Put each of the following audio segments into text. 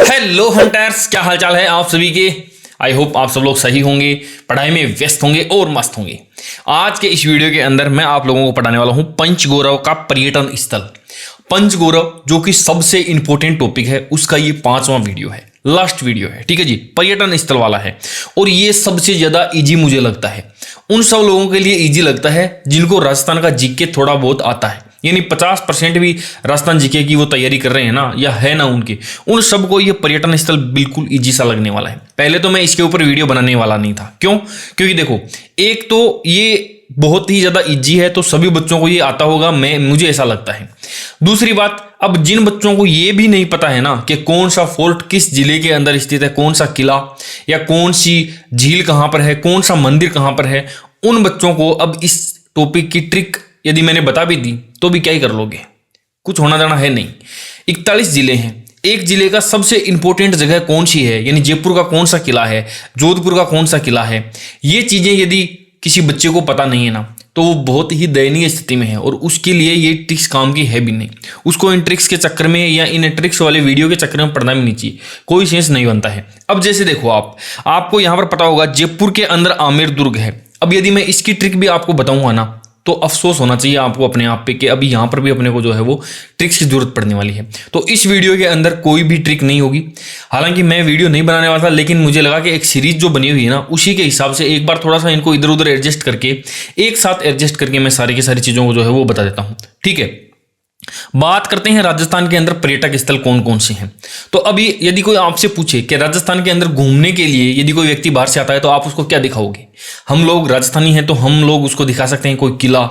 Hello hunters, क्या हालचाल है आप सभी के। आई होप आप सब लोग सही होंगे, पढ़ाई में व्यस्त होंगे और मस्त होंगे। आज के इस वीडियो के अंदर मैं आप लोगों को पढ़ाने वाला हूं पंचगौरव का पर्यटन स्थल। पंचगौरव जो कि सबसे इंपॉर्टेंट टॉपिक है, उसका ये 5वां वीडियो है, लास्ट वीडियो है, ठीक है जी। पर्यटन स्थल वाला है और ये सबसे ज्यादा इजी मुझे लगता है। उन सब लोगों के लिए इजी लगता है जिनको राजस्थान का जीके थोड़ा बहुत आता है, यानी 50% भी राजस्थान जीके की वो तैयारी कर रहे हैं ना, या है ना उनके, उन सबको ये पर्यटन स्थल बिल्कुल इजी सा लगने वाला है। पहले तो मैं इसके ऊपर वीडियो बनाने वाला नहीं था, क्यों? क्योंकि देखो, एक तो ये बहुत ही ज्यादा इजी है तो सभी बच्चों को ये आता होगा, मुझे ऐसा लगता है। दूसरी बात, अब जिन बच्चों को ये भी नहीं पता है ना कि कौन सा फोर्ट किस जिले के अंदर स्थित है, कौन सा किला या कौन सी झील कहां पर है, कौन सा मंदिर कहां पर है, उन बच्चों को अब इस टॉपिक की ट्रिक यदि मैंने बता भी दी तो भी क्या ही कर लोगे, कुछ होना जाना है नहीं। 41 जिले हैं, एक जिले का सबसे इंपॉर्टेंट जगह कौन सी है, यानी जयपुर का कौन सा किला है, जोधपुर का कौन सा किला है, ये चीजें यदि किसी बच्चे को पता नहीं है ना, तो वो बहुत ही दयनीय स्थिति में है और उसके लिए ये ट्रिक्स काम की है भी नहीं। उसको इन ट्रिक्स के चक्कर में या इन ट्रिक्स वाले वीडियो के चक्कर में पढ़ना भी नहीं चाहिए, कोई सेंस नहीं बनता है। अब जैसे देखो, आपको यहां पर पता होगा जयपुर के अंदर आमेर दुर्ग है। अब यदि मैं इसकी ट्रिक भी आपको बताऊंगा ना, तो अफसोस होना चाहिए आपको अपने आप पे कि अभी यहां पर भी अपने को जो है वो ट्रिक्स की जरूरत पड़ने वाली है। तो इस वीडियो के अंदर कोई भी ट्रिक नहीं होगी। हालांकि मैं वीडियो नहीं बनाने वाला था, लेकिन मुझे लगा कि एक सीरीज जो बनी हुई है ना, उसी के हिसाब से एक बार थोड़ा सा इनको इधर उधर एडजस्ट करके, एक साथ एडजस्ट करके मैं सारी की सारी चीजों को जो है वो बता देता हूं, ठीक है। बात करते हैं राजस्थान के अंदर पर्यटक स्थल कौन कौन से हैं। तो अभी यदि कोई आपसे पूछे कि राजस्थान के अंदर घूमने के लिए यदि कोई व्यक्ति बाहर से आता है तो आप उसको क्या दिखाओगे? हम लोग राजस्थानी हैं तो हम लोग उसको दिखा सकते हैं कोई किला,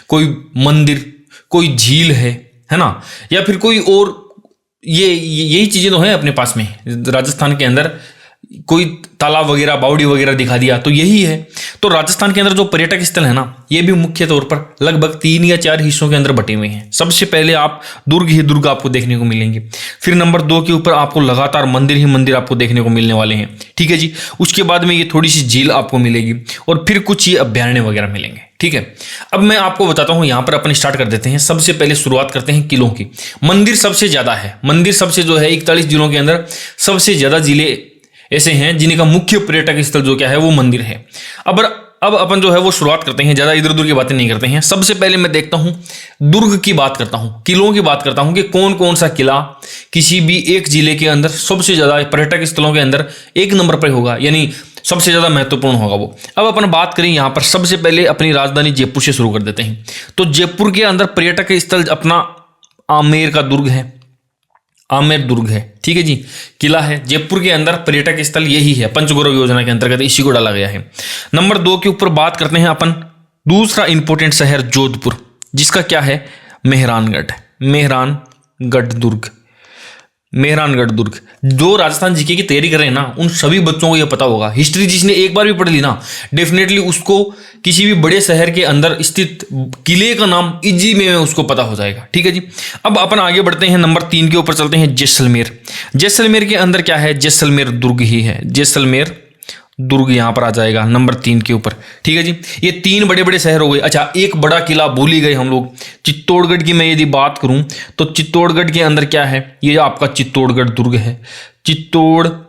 कोई मंदिर, कोई झील है ना, या फिर कोई और, यही चीजें तो हैं अपने पास में। राजस्थान के अंदर कोई तालाब वगैरह, बावड़ी वगैरह दिखा दिया तो यही है। तो राजस्थान के अंदर जो पर्यटक स्थल है ना, ये भी मुख्य तौर पर लगभग 3 या 4 हिस्सों के अंदर बटे हुए हैं। सबसे पहले आप दुर्ग ही दुर्ग आपको देखने को मिलेंगे, फिर नंबर 2 के ऊपर आपको लगातार मंदिर ही मंदिर आपको देखने को मिलने वाले हैं, ठीक है जी। उसके बाद में ये थोड़ी सी झील आपको मिलेगी और फिर कुछ ये अभ्यारण्य वगैरह मिलेंगे, ठीक है। अब मैं आपको बताता हूं, यहां पर अपन स्टार्ट कर देते हैं। सबसे पहले शुरुआत करते हैं किलों की। मंदिर सबसे ज्यादा है, मंदिर सबसे जो है 41 जिलों के अंदर सबसे ज्यादा जिले ऐसे हैं जिनका मुख्य पर्यटक स्थल जो क्या है वो मंदिर है। अब अपन जो है वो शुरुआत करते हैं, ज्यादा इधर उधर की बातें नहीं करते हैं। सबसे पहले मैं देखता हूं, दुर्ग की बात करता हूं, किलों की बात करता हूं कि कौन कौन सा किला किसी भी एक जिले के अंदर सबसे ज्यादा पर्यटक स्थलों के अंदर 1 नंबर पर होगा, यानी सबसे ज्यादा महत्वपूर्ण होगा वो। अब अपन बात करें यहां पर, सबसे पहले अपनी राजधानी जयपुर से शुरू कर देते हैं। तो जयपुर के अंदर पर्यटक स्थल अपना आमेर का दुर्ग है, आमेर दुर्ग है, ठीक है जी। किला है, जयपुर के अंदर पर्यटक स्थल यही है, पंचगौरव योजना के अंतर्गत इसी को डाला गया है। नंबर 2 के ऊपर बात करते हैं अपन, दूसरा इंपॉर्टेंट शहर जोधपुर, जिसका क्या है, मेहरानगढ़, मेहरानगढ़ दुर्ग, मेहरानगढ़ दुर्ग। जो राजस्थान जीके की तैयारी कर रहे हैं ना, उन सभी बच्चों को यह पता होगा। हिस्ट्री जिसने एक बार भी पढ़ ली ना, डेफिनेटली उसको किसी भी बड़े शहर के अंदर स्थित किले का नाम इजी में उसको पता हो जाएगा, ठीक है जी। अब अपन आगे बढ़ते हैं, नंबर 3 के ऊपर चलते हैं, जैसलमेर। जैसलमेर के अंदर क्या है, जैसलमेर दुर्ग ही है, जैसलमेर दुर्ग यहां पर आ जाएगा नंबर 3 के ऊपर, ठीक है जी। ये 3 बड़े बड़े शहर हो गए। अच्छा, एक बड़ा किला भूल ही गए हम लोग, चित्तौड़गढ़ की मैं यदि बात करूं तो चित्तौड़गढ़ के अंदर क्या है, ये आपका चित्तौड़गढ़ दुर्ग है, चित्तौड़गढ़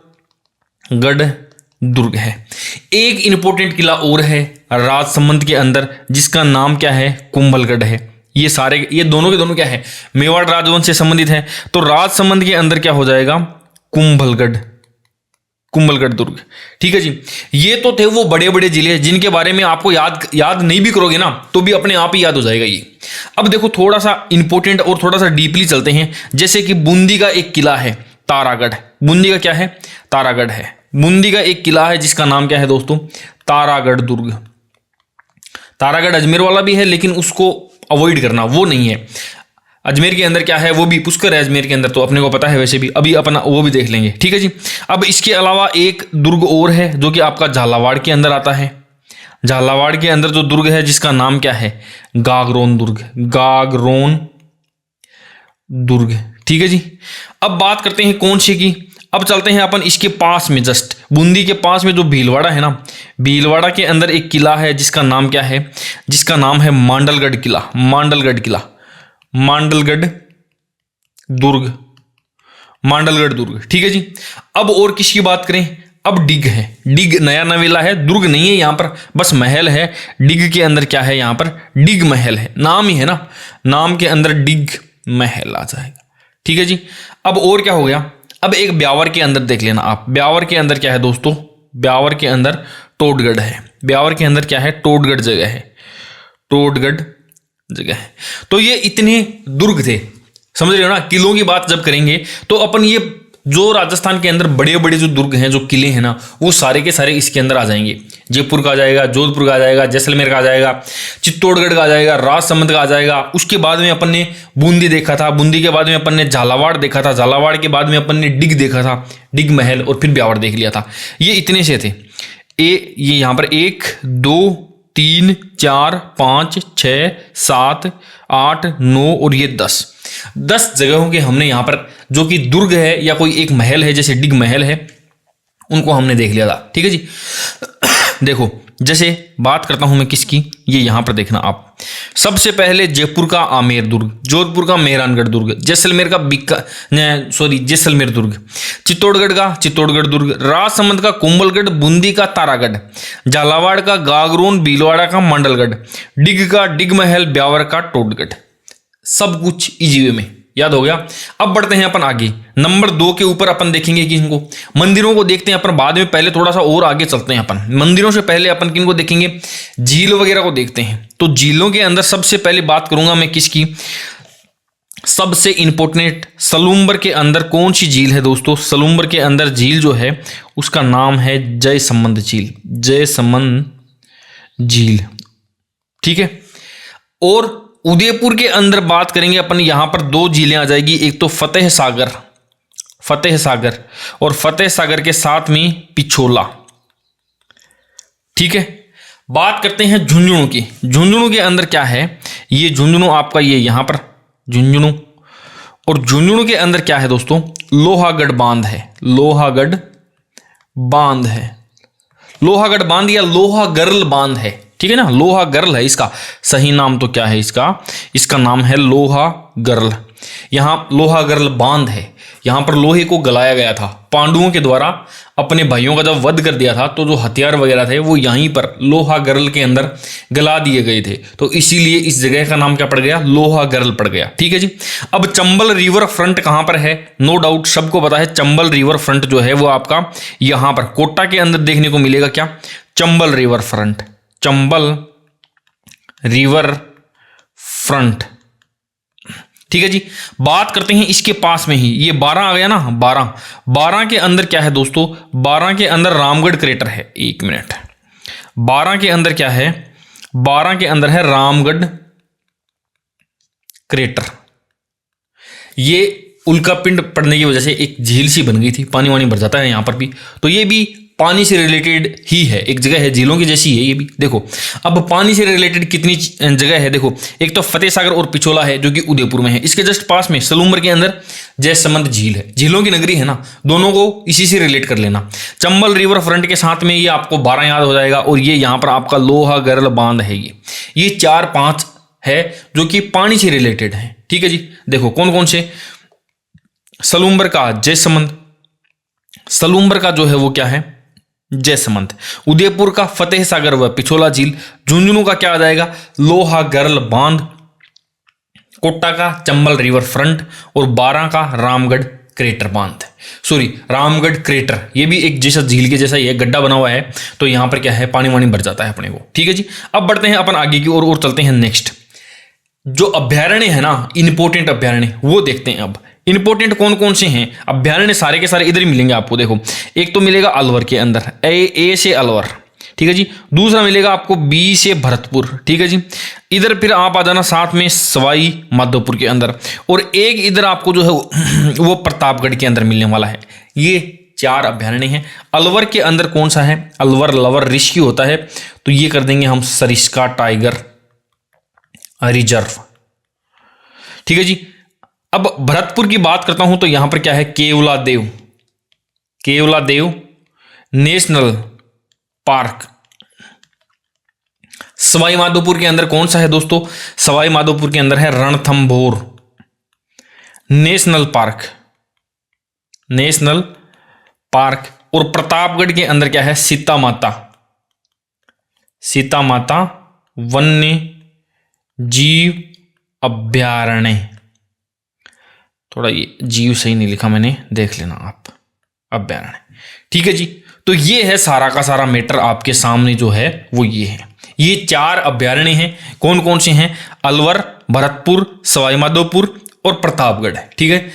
दुर्ग है। एक इंपॉर्टेंट किला और है राजसमंद के अंदर, जिसका नाम क्या है, कुंभलगढ़ है। ये दोनों के दोनों क्या है, मेवाड़ राजवंश से संबंधित है। तो राजसमंद के अंदर क्या हो जाएगा, कुंभलगढ़, कुंभलगढ़ दुर्ग, ठीक है जी। ये तो थे वो बड़े बड़े जिले जिनके बारे में आपको याद नहीं भी करोगे ना तो भी अपने आप ही याद हो जाएगा ये। अब देखो, थोड़ा सा इंपॉर्टेंट और थोड़ा सा डीपली चलते हैं। जैसे कि बूंदी का एक किला है तारागढ़, बूंदी का क्या है, तारागढ़ है। बूंदी का एक किला है जिसका नाम क्या है दोस्तों, तारागढ़ दुर्ग। तारागढ़ अजमेर वाला भी है, लेकिन उसको अवॉइड करना, वो नहीं है। अजमेर के अंदर क्या है, वो भी पुष्कर है अजमेर के अंदर, तो अपने को पता है वैसे भी, अभी अपना वो भी देख लेंगे, ठीक है जी। अब इसके अलावा एक दुर्ग और है जो कि आपका झालावाड़ के अंदर आता है। झालावाड़ के अंदर जो दुर्ग है जिसका नाम क्या है, गागरोन दुर्ग, गागरोन दुर्ग, ठीक है जी। अब बात करते हैं कौन सी की, अब चलते हैं अपन इसके पास में, जस्ट बूंदी के पास में जो भीलवाड़ा है ना, भीलवाड़ा के अंदर एक किला है जिसका नाम क्या है, जिसका नाम है मांडलगढ़ किला, मांडलगढ़ किला, मांडलगढ़ दुर्ग, मांडलगढ़ दुर्ग, ठीक है जी। अब और किसकी बात करें, अब डिग है, डिग नया नवेला है, दुर्ग नहीं है यहाँ पर, बस महल है। डिग के अंदर क्या है, यहाँ पर डिग महल है, नाम ही है ना, नाम के अंदर डिग महल आ जाएगा, ठीक है जी। अब और क्या हो गया, अब एक ब्यावर के अंदर देख लेना आप, ब्यावर के अंदर क्या है दोस्तों, ब्यावर के अंदर टोडगढ़ है, ब्यावर के अंदर क्या है, टोडगढ़ जगह है, टोडगढ़ जगह है। तो ये इतने दुर्ग थे, समझ रहे हो ना। किलों की बात जब करेंगे तो अपन ये जो राजस्थान के अंदर बड़े बड़े जो दुर्ग हैं, जो किले हैं ना, वो सारे के सारे इसके अंदर आ जाएंगे। जयपुर का आ जाएगा, जोधपुर का आ जाएगा, जैसलमेर का आ जाएगा, चित्तौड़गढ़ का आ जाएगा, राजसमंद का आ जाएगा। उसके बाद में अपन ने बूंदी देखा था, बूंदी के बाद में अपन ने झालावाड़ देखा था, झालावाड़ के बाद में अपन ने डिग देखा था, डिग महल, और फिर ब्यावर देख लिया था। ये इतने से थे। ये यहाँ पर 1 2 3 4 5 6 7 8 9 और ये 10 जगहों के हमने यहाँ पर, जो कि दुर्ग है या कोई एक महल है, जैसे डिग महल है, उनको हमने देख लिया था, ठीक है जी। देखो जैसे बात करता हूं मैं किसकी, ये यहां पर देखना आप। सबसे पहले जयपुर का आमेर दुर्ग, जोधपुर का मेहरानगढ़ दुर्ग, जैसलमेर का जैसलमेर दुर्ग, चित्तौड़गढ़ का चित्तौड़गढ़ दुर्ग, राजसमंद का कुंभलगढ़, बूंदी का तारागढ़, झालावाड़ का गागरोन, भीलवाड़ा का मंडलगढ़, डिग का डिग महल, ब्यावर का टोडगढ़। सब कुछ इजी वे में याद हो गया। अब बढ़ते हैं अपन आगे, नंबर 2 के ऊपर अपन देखेंगे कि इनको मंदिरों को देखते हैं अपन बाद में, पहले थोड़ा सा और आगे चलते हैं अपन। मंदिरों से पहले अपन किनको देखेंगे, झील वगैरह को देखते हैं। तो झीलों के अंदर सबसे पहले बात करूंगा मैं किसकी, सबसे इंपॉर्टेंट सलूम्बर के अंदर कौन सी झील है दोस्तों, सलूम्बर के अंदर झील जो है उसका नाम है जयसमंद झील, जयसमंद झील, ठीक है। और उदयपुर के अंदर बात करेंगे अपन, यहां पर 2 झीलें आ जाएगी, एक तो फतेह सागर, फतेह सागर, और फतेह सागर के साथ में पिछोला, ठीक है। बात करते हैं झुंझुनू की, झुंझुनू के अंदर क्या है, ये झुंझुनू आपका ये यहां पर झुंझुनू, और झुंझुनू के अंदर क्या है दोस्तों, लोहागढ़ बांध है, लोहागढ़ बांध है, लोहागढ़ बांध या लोहागर्ल बांध है, ठीक है ना। लोहागर्ल है इसका सही नाम, तो क्या है इसका, इसका नाम है लोहागर्ल। यहां लोहागर्ल बांध है, यहां पर लोहे को गलाया गया था पांडवों के द्वारा, अपने भाइयों का जब वध कर दिया था तो जो हथियार वगैरह थे वो यहीं पर लोहागर्ल के अंदर गला दिए गए थे, तो इसीलिए इस जगह का नाम क्या पड़ गया, लोहागर्ल पड़ गया, ठीक है जी। अब चंबल रिवर फ्रंट कहां पर है, नो डाउट सबको पता है, चंबल रिवर फ्रंट जो है वो आपका यहां पर कोटा के अंदर देखने को मिलेगा, क्या, Chambal river front, Chambal river front, ठीक है जी। बात करते हैं इसके पास में ही, ये 12 आ गया ना, 12 के अंदर क्या है दोस्तों, 12 के अंदर रामगढ़ क्रेटर है, 1 मिनट, 12 के अंदर क्या है, 12 के अंदर है रामगढ़ क्रेटर। ये उल्कापिंड पड़ने की वजह से एक झील सी बन गई थी, पानी वानी भर जाता है यहां पर भी, तो ये भी पानी से रिलेटेड ही है, एक जगह है, झीलों की जैसी है ये भी। देखो अब पानी से रिलेटेड कितनी जगह है, देखो एक तो फतेह सागर और पिछोला है जो कि उदयपुर में है, इसके जस्ट पास में सलूम्बर के अंदर जयसमंद झील है, झीलों की नगरी है ना, दोनों को इसी से रिलेट कर लेना। चंबल रिवर फ्रंट के साथ में ये आपको 12 याद हो जाएगा, और ये यहाँ पर आपका लोहागर्ल बांध है, ये 4-5 है जो कि पानी से रिलेटेड है, ठीक है जी। देखो कौन कौन से, सलूम्बर का जयसमंद, सलूम्बर का जो है वो क्या है, जयसमंद, उदयपुर का फतेह सागर व पिछोला झील, झुंझुनू का क्या आ जाएगा, लोहागर्ल बांध, कोटा का चंबल रिवर फ्रंट, और 12 का रामगढ़ क्रेटर बांध, सॉरी रामगढ़ क्रेटर, ये भी एक जैसा झील के जैसा ही है, गड्ढा बना हुआ है, तो यहां पर क्या है, पानी वानी भर जाता है अपने को, ठीक है जी। अब बढ़ते हैं अपन आगे की और चलते हैं नेक्स्ट, जो अभ्यारण्य है ना, इंपोर्टेंट अभ्यारण्य वो देखते हैं। अब इंपोर्टेंट कौन कौन से हैं अभ्यारण्य, सारे के सारे इधर ही मिलेंगे आपको। देखो एक तो मिलेगा अलवर के अंदर, ए से अलवर, ठीक है जी। दूसरा मिलेगा आपको बी से भरतपुर, ठीक है जी। इधर फिर आप आ जाना साथ में सवाई माधोपुर के अंदर, और एक इधर आपको जो है वो प्रतापगढ़ के अंदर मिलने वाला है। ये 4 अभ्यारण्य हैं। अलवर के अंदर कौन सा है, अलवर लवर ऋषि होता है, तो ये कर देंगे हम सरिस्का टाइगर रिजर्व, ठीक है जी। अब भरतपुर की बात करता हूं तो यहां पर क्या है, केवला देव, केवला देव नेशनल पार्क। सवाई माधोपुर के अंदर कौन सा है दोस्तों, सवाई माधोपुर के अंदर है Ranthambore national park, national park. और प्रतापगढ़ के अंदर क्या है, सीता माता वन्य जीव अभ्यारण्य। थोड़ा ये जीव सही नहीं लिखा मैंने, देख लेना आप, अभ्यारण्य। ठीक है जी, तो ये है सारा का सारा मैटर आपके सामने जो है वो ये है। ये 4 अभ्यारण्य हैं। कौन कौन से हैं, अलवर, भरतपुर, सवाई माधोपुर और प्रतापगढ़। ठीक है,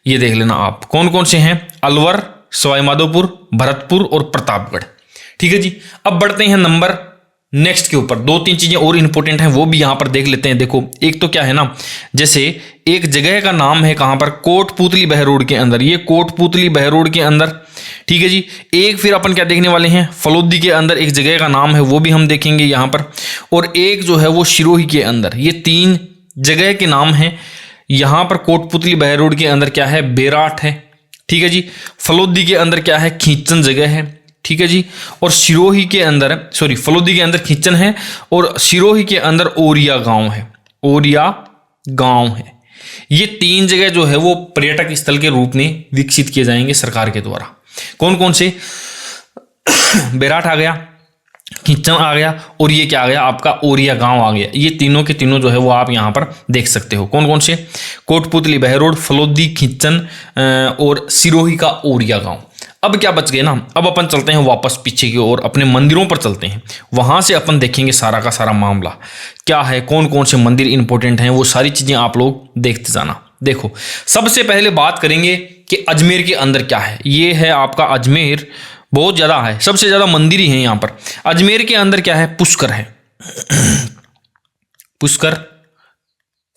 ये देख लेना आप कौन कौन से हैं, अलवर, सवाई माधोपुर, भरतपुर और प्रतापगढ़। ठीक है जी, अब बढ़ते हैं नंबर नेक्स्ट के ऊपर। 2-3 चीजें और इंपॉर्टेंट हैं, वो भी यहां पर देख लेते हैं। देखो, एक तो क्या है ना, जैसे एक जगह का नाम है कहां पर, कोटपूतली बहरोड के अंदर। ये कोटपूतली बहरोड के अंदर। ठीक है जी, एक फिर अपन क्या देखने वाले हैं, फलोदी के अंदर एक जगह का नाम है, वो भी हम देखेंगे यहां पर। और एक जो है वो सिरोही के अंदर। ये 3 जगह के नाम हैं। यहां पर कोटपूतली बहरोड के अंदर क्या है, बेराट है। ठीक है जी, फलोदी के अंदर क्या है, खींचन जगह है। ठीक है जी, और सिरोही के अंदर, सॉरी, फलोदी के अंदर खींचन है और सिरोही के अंदर ओरिया गांव है। ओरिया गांव है। ये 3 जगह जो है वो पर्यटक स्थल के रूप में विकसित किए जाएंगे सरकार के द्वारा। कौन कौन से, बेराट आ गया, खींचन आ गया और ये क्या आ गया आपका, ओरिया गांव आ गया। ये तीनों के तीनों जो है वो आप यहां पर देख सकते हो। कौन कौन से, कोटपूतली बहरोड, फलोदी, खींचन और सिरोही का ओरिया गांव। अब क्या बच गए ना, अब अपन चलते हैं वापस पीछे की ओर, अपने मंदिरों पर चलते हैं। वहां से अपन देखेंगे सारा का सारा मामला क्या है, कौन कौन से मंदिर इंपॉर्टेंट हैं, वो सारी चीजें आप लोग देखते जाना। देखो, सबसे पहले बात करेंगे कि अजमेर के अंदर क्या है। ये है आपका अजमेर, बहुत ज्यादा है, सबसे ज्यादा मंदिर ही है यहां पर। अजमेर के अंदर क्या है, पुष्कर है। पुष्कर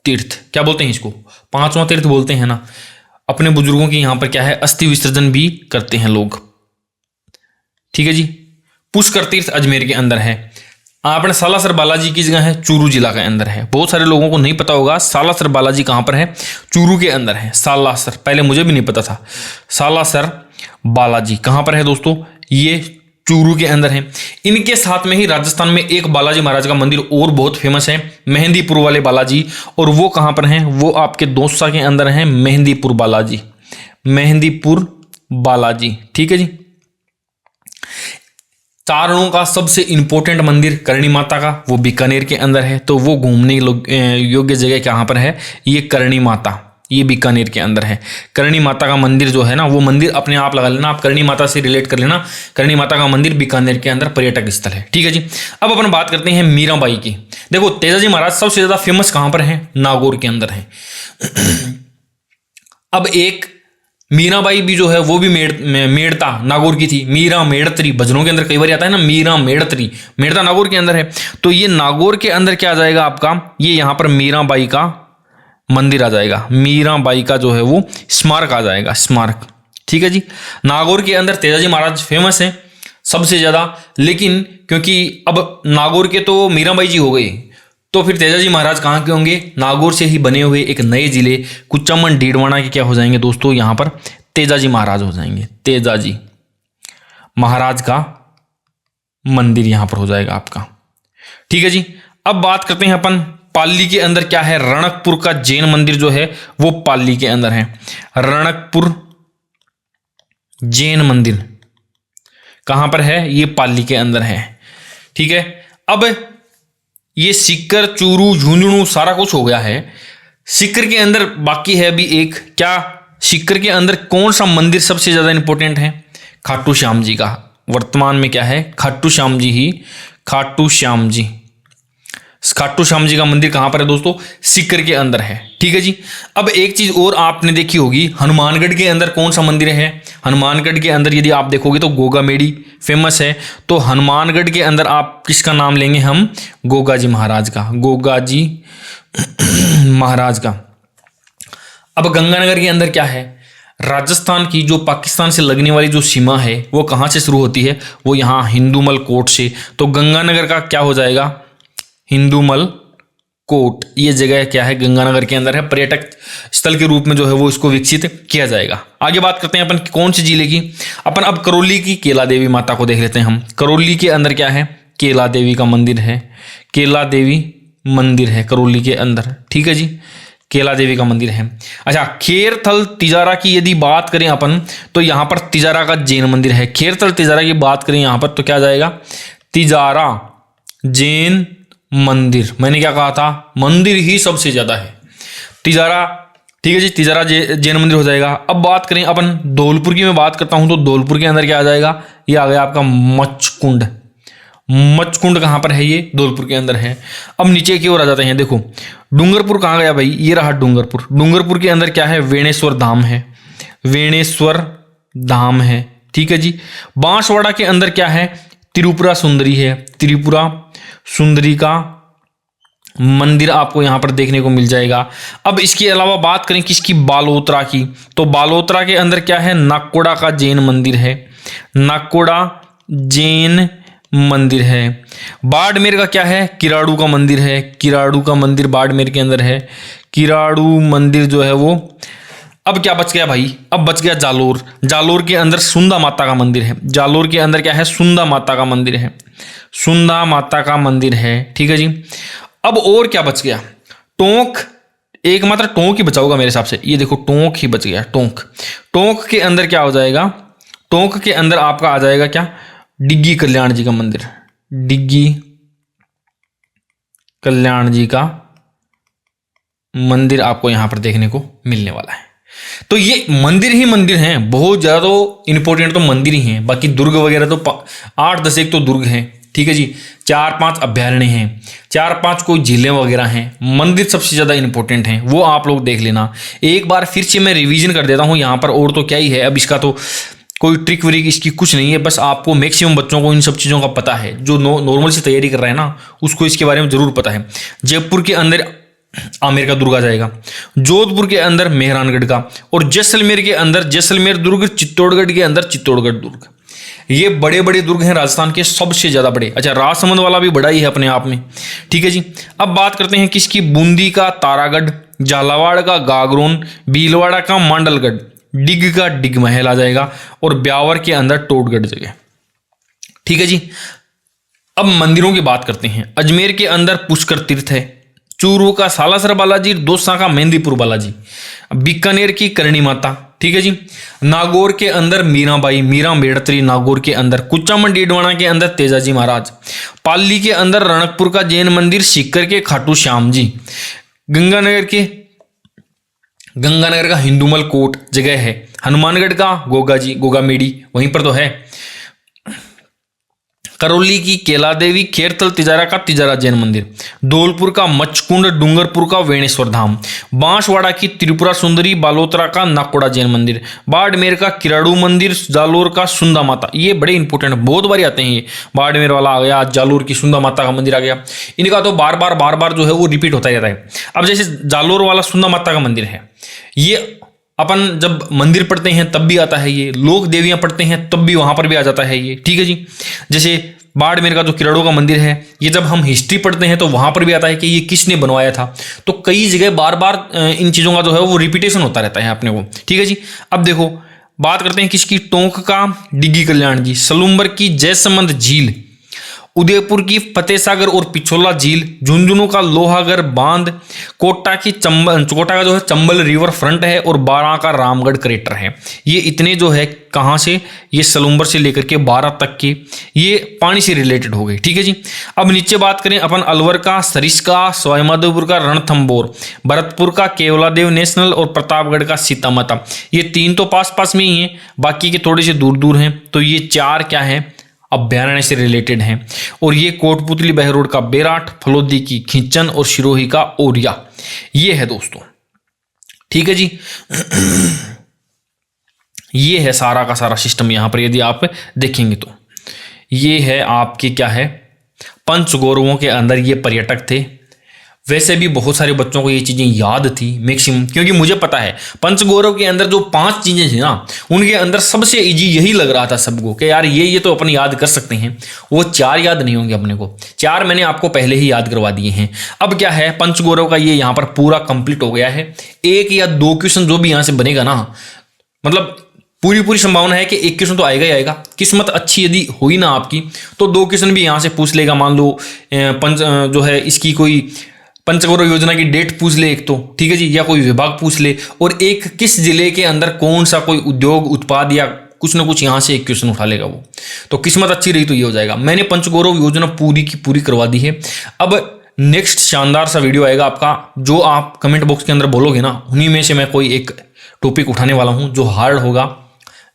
तीर्थ क्या बोलते हैं इसको, 5वां तीर्थ बोलते हैं ना। अपने बुजुर्गों की यहां पर क्या है, अस्थि विसर्जन भी करते हैं लोग। ठीक है जी, पुष्कर तीर्थ अजमेर के अंदर है। आपने सालासर बालाजी की जगह है, चूरू जिला के अंदर है। बहुत सारे लोगों को नहीं पता होगा सालासर बालाजी कहां पर है, चूरू के अंदर है। सालासर, पहले मुझे भी नहीं पता था। सालासर बालाजी कहां पर है दोस्तों, ये चूरू के अंदर है। इनके साथ में ही राजस्थान में एक बालाजी महाराज का मंदिर और बहुत फेमस है, मेहंदीपुर वाले बालाजी। और वो कहां पर हैं, वो आपके दौसा के अंदर हैं, मेहंदीपुर बालाजी, मेहंदीपुर बालाजी। ठीक है जी, चारणों का सबसे इंपॉर्टेंट मंदिर करणी माता का, वो बीकानेर के अंदर है। तो वो घूमने योग्य जगह कहां पर है, ये करणी माता, ये बीकानेर के अंदर है। करणी माता का मंदिर जो है ना, वो मंदिर अपने आप लगा लेना, आप करणी माता से रिलेट कर लेना। करणी माता का मंदिर बीकानेर के अंदर पर्यटक स्थल है। ठीक है जी, अब अपन बात करते हैं मीराबाई की। देखो, तेजाजी महाराज सबसे ज्यादा फेमस कहां पर है, नागौर के अंदर है। अब एक मीराबाई भी जो है वो भी मेड़ता नागौर की थी। मीरा मेड़तरी भजनों के अंदर कई बार आता है ना, मीरा मेड़तरी, मेड़ता नागौर के अंदर है। तो ये नागौर के अंदर क्या आ जाएगा आपका, ये यहां पर मीराबाई का मंदिर आ जाएगा। मीराबाई का जो है वो स्मारक आ जाएगा, स्मारक। ठीक है जी, नागौर के अंदर तेजाजी महाराज फेमस है सबसे ज्यादा। लेकिन क्योंकि अब नागौर के तो मीराबाई जी हो गए, तो फिर तेजाजी महाराज कहाँ के होंगे, नागौर से ही बने हुए एक नए जिले कुचामन डीडवाना के क्या हो जाएंगे दोस्तों, यहां पर तेजाजी महाराज हो जाएंगे। तेजाजी महाराज का मंदिर यहां पर हो जाएगा आपका। ठीक है जी, अब बात करते हैं अपन पाली के अंदर क्या है, रणकपुर का जैन मंदिर जो है वो पाली के अंदर है। रणकपुर जैन मंदिर कहां पर है, ये पाली के अंदर है। ठीक है, अब ये सीकर, चूरू, झुंझुनू सारा कुछ हो गया है। सीकर के अंदर बाकी है अभी एक, क्या सीकर के अंदर कौन सा मंदिर सबसे ज्यादा इंपॉर्टेंट है, खाटू श्याम जी का। वर्तमान में क्या है, खाटू श्याम जी ही, खाटू श्याम जी। खाटू श्याम जी का मंदिर कहां पर है दोस्तों, सीकर के अंदर है। ठीक है जी, अब एक चीज और आपने देखी होगी, हनुमानगढ़ के अंदर कौन सा मंदिर है। हनुमानगढ़ के अंदर यदि आप देखोगे तो गोगामेड़ी फेमस है। तो हनुमानगढ़ के अंदर आप किसका नाम लेंगे हम, गोगाजी महाराज का, गोगाजी महाराज का। अब गंगानगर के अंदर क्या है, राजस्थान की जो पाकिस्तान से लगने वाली जो सीमा है वो कहां से शुरू होती है, वो यहां हिंदूमल कोट से। तो गंगानगर का क्या हो जाएगा, हिंदूमल कोट। ये जगह क्या है, गंगानगर के अंदर है। पर्यटक स्थल के रूप में जो है वो इसको विकसित किया जाएगा। आगे बात करते हैं अपन कौन से जिले की, अपन अब करौली की केला देवी माता को देख लेते हैं हम। करौली के अंदर क्या है, केला देवी का मंदिर है। केला देवी मंदिर है करौली के अंदर। ठीक है जी, केला देवी का मंदिर है। अच्छा, खेरथल तिजारा की यदि बात करें अपन तो यहाँ पर तिजारा का जैन मंदिर है। खेरथल तिजारा की बात करें यहाँ पर तो क्या जाएगा, तिजारा जैन मंदिर। मैंने क्या कहा था, मंदिर ही सबसे ज्यादा है तिजारा। ठीक है जी, तिजारा जैन मंदिर हो जाएगा। अब बात करें अपन धौलपुर की, मैं बात करता हूं तो धौलपुर के अंदर क्या आ जाएगा, ये आ गया आपका मचकुंड। मचकुंड कहाँ पर है, ये धौलपुर के अंदर है। अब नीचे की ओर आ जाते हैं, देखो डूंगरपुर कहाँ गया भाई, ये रहा डूंगरपुर। डूंगरपुर के अंदर क्या है, वेणेश्वर धाम है, वेणेश्वर धाम है। ठीक है जी। बांसवाड़ा के अंदर क्या है, त्रिपुरा सुंदरी है, त्रिपुरा सुंदरी का मंदिर आपको यहां पर देखने को मिल जाएगा। अब इसके अलावा बात करें किसकी, बालोतरा की, तो बालोतरा के अंदर क्या है, नाकोड़ा का जैन मंदिर है, नाकोड़ा जैन मंदिर है। बाड़मेर का क्या है, किराड़ू का मंदिर है, किराड़ू का मंदिर बाड़मेर के अंदर है, किराड़ू मंदिर जो है वो। अब क्या बच गया भाई, अब बच गया जालोर। जालोर के अंदर सुंदा माता का मंदिर है, जालोर के अंदर क्या है, सुंदा माता का मंदिर है, सुंदा माता का मंदिर है। ठीक है जी। अब और क्या बच गया, टोंक, एकमात्र टोंक ही बचा होगा मेरे हिसाब से, ये देखो टोंक ही बच गया, टोंक। टोंक के अंदर क्या हो जाएगा, टोंक के अंदर आपका आ जाएगा क्या, डिग्गी कल्याण जी का मंदिर, डिग्गी कल्याण जी का मंदिर आपको यहां पर देखने को मिलने वाला है। तो ये मंदिर ही मंदिर हैं, बहुत ज्यादा तो इंपॉर्टेंट तो मंदिर ही हैं, बाकी दुर्ग वगैरह तो 8-10 एक तो दुर्ग हैं। ठीक है जी। 4-5 अभ्यारण्य हैं, 4-5 कोई झीलें वगैरह हैं, मंदिर सबसे ज्यादा इंपॉर्टेंट हैं, वो आप लोग देख लेना। एक बार फिर से मैं रिवीजन कर देता हूं यहाँ पर, और तो क्या ही है, अब इसका तो कोई ट्रिक व्रिक इसकी कुछ नहीं है, बस आपको मैक्सिमम बच्चों को इन सब चीज़ों का पता है, जो नॉर्मल से तैयारी कर रहे हैं ना उसको इसके बारे में जरूर पता है। जयपुर के अंदर आमेर का दुर्ग आ जाएगा, जोधपुर के अंदर मेहरानगढ़ का, और जैसलमेर के अंदर जैसलमेर दुर्ग, चित्तौड़गढ़ के अंदर चित्तौड़गढ़ दुर्ग। ये बड़े बड़े दुर्ग हैं राजस्थान के, सबसे ज्यादा बड़े। अच्छा, राजसमंद वाला भी बड़ा ही है अपने आप में। ठीक है जी। अब बात करते हैं किसकी, बूंदी का तारागढ़, झालावाड़ का गागरोन, भीलवाड़ा का मांडलगढ़, डिग का डिग महल आ जाएगा, और ब्यावर के अंदर टोटगढ़ जगह। ठीक है जी। अब मंदिरों की बात करते हैं। अजमेर के अंदर पुष्कर तीर्थ है, चूरू का सालासर बालाजी, दौसा का मेहंदीपुर बालाजी, बीकानेर की करणी माता। ठीक है जी। नागौर के अंदर मीराबाई, मीरा मेड़त्री नागौर के अंदर, कुचामन डीडवाना के अंदर तेजाजी महाराज, पाली के अंदर रणकपुर का जैन मंदिर, सीकर के खाटू श्याम जी, गंगानगर का हिंदूमल कोट जगह है, हनुमानगढ़ का गोगा जी, गोगा मेडी वहीं पर तो है, करौली की केला देवी, खेरथल तिजारा का तिजारा जैन मंदिर, धौलपुर का मचकुंड, डूंगरपुर का वेणेश्वर धाम, बांसवाड़ा की त्रिपुरा सुंदरी, बालोतरा का नाकोड़ा जैन मंदिर, बाड़मेर का किराड़ू मंदिर, जालोर का सुंदा माता। ये बड़े इंपॉर्टेंट, बहुत बार आते हैं ये, बाड़मेर वाला आ गया, जालोर की सुंदा माता का मंदिर आ गया, इनका तो बार बार जो है वो रिपीट होता रहता है। अब जैसे जालोर वाला सुंदा माता का मंदिर है, ये अपन जब मंदिर पढ़ते हैं तब भी आता है, ये लोक देवियां पढ़ते हैं तब भी वहां पर भी आ जाता है ये। ठीक है जी। जैसे बाड़मेर का जो किराड़ू का मंदिर है, ये जब हम हिस्ट्री पढ़ते हैं तो वहां पर भी आता है कि ये किसने बनवाया था। तो कई जगह बार बार इन चीजों का जो है वो रिपीटेशन होता रहता है अपने को। ठीक है जी। अब देखो बात करते हैं किसकी, टोंक का डिग्गी कल्याण जी, सलूम्बर की जयसमंद झील, उदयपुर की फतेह सागर और पिछोला झील, झुंझुनू का लोहागढ़ बांध, कोटा का जो है चंबल रिवर फ्रंट है, और बारां का रामगढ़ क्रेटर है। ये इतने जो है कहाँ से, ये सलूम्बर से लेकर के 12 तक के ये पानी से रिलेटेड हो गए। ठीक है जी। अब नीचे बात करें अपन अलवर का सरिस्का, सवाईमाधोपुर का रणथंबोर, भरतपुर का केवलादेव नेशनल, और प्रतापगढ़ का सीता माता। ये 3 तो पास पास में ही हैं, बाकी के थोड़े से दूर दूर हैं। तो ये 4 क्या है, अभ्यारण्य से रिलेटेड हैं। और ये कोटपुतली बहरोड का बेराट, फलोदी की खींचन, और सिरोही का ओरिया। ये है दोस्तों। ठीक है जी। ये है सारा का सारा सिस्टम यहां पर, यदि आप देखेंगे तो ये है आपके क्या है, पंचगौरवों के अंदर ये पर्यटक थे। वैसे भी बहुत सारे बच्चों को ये चीजें याद थी मैक्सिमम, क्योंकि मुझे पता है पंचगौरव के अंदर जो 5 चीजें थी ना, उनके अंदर सबसे इजी यही लग रहा था सबको कि यार ये तो अपन याद कर सकते हैं। वो 4 याद नहीं होंगे अपने को, 4 मैंने आपको पहले ही याद करवा दिए हैं। अब क्या है, पंचगौरव का ये यहाँ पर पूरा कंप्लीट हो गया है। 1 या 2 क्वेश्चन जो भी यहाँ से बनेगा ना, मतलब पूरी संभावना है कि 1 क्वेश्चन तो आएगा ही आएगा। किस्मत अच्छी यदि हुई ना आपकी तो 2 क्वेश्चन भी यहाँ से पूछ लेगा। मान लो जो है इसकी कोई पंचगौरव योजना की डेट पूछ ले एक तो, ठीक है जी, या कोई विभाग पूछ ले, और एक किस जिले के अंदर कौन सा कोई उद्योग उत्पाद या कुछ ना कुछ यहाँ से एक क्वेश्चन उठा लेगा वो, तो किस्मत अच्छी रही तो ये हो जाएगा। मैंने पंचगौरव योजना पूरी की पूरी करवा दी है। अब नेक्स्ट शानदार सा वीडियो आएगा आपका, जो आप कमेंट बॉक्स के अंदर बोलोगे ना, उन्हीं में से मैं कोई एक टॉपिक उठाने वाला हूँ जो हार्ड होगा,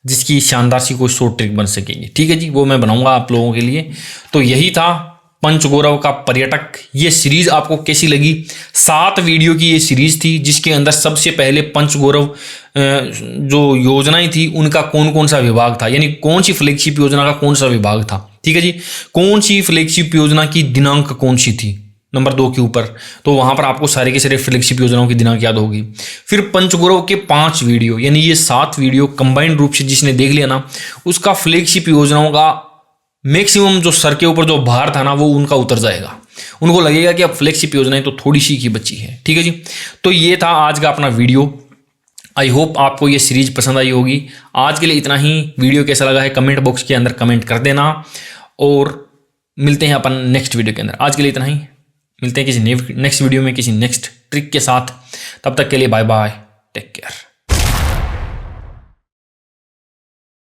जिसकी शानदार सी कोई शॉर्ट ट्रिक बन सकेगी, ठीक है जी, वो मैं बनाऊंगा आप लोगों के लिए। तो यही था पंचगौरव का पर्यटक। ये सीरीज आपको कैसी लगी? 7 वीडियो की ये सीरीज थी, जिसके अंदर सबसे पहले पंचगौरव जो योजनाएं थी उनका कौन कौन सा विभाग था, यानी कौन सी फ्लैगशिप योजना का कौन सा विभाग था, ठीक है जी, कौन सी फ्लैगशिप योजना की दिनांक कौन सी थी नंबर 2 के ऊपर, तो वहां पर आपको सारे के सारे फ्लैगशिप योजनाओं की दिनांक याद होगी। फिर पंचगौरव के 5 वीडियो, यानी ये 7 वीडियो कंबाइंड रूप से जिसने देख लिया ना, उसका फ्लैगशिप योजनाओं का मैक्सिमम जो सर के ऊपर जो भार था ना, वो उनका उतर जाएगा। उनको लगेगा कि अब फ्लैगशिप योजनाएं तो थोड़ी सी की बची है, ठीक है जी। तो ये था आज का अपना वीडियो। आई होप आपको ये सीरीज पसंद आई होगी। आज के लिए इतना ही। वीडियो कैसा लगा है कमेंट बॉक्स के अंदर कमेंट कर देना, और मिलते हैं अपन नेक्स्ट वीडियो के अंदर। आज के लिए इतना ही, मिलते हैं किसी नेक्स्ट वीडियो में किसी नेक्स्ट ट्रिक के साथ। तब तक के लिए बाय बाय, टेक केयर।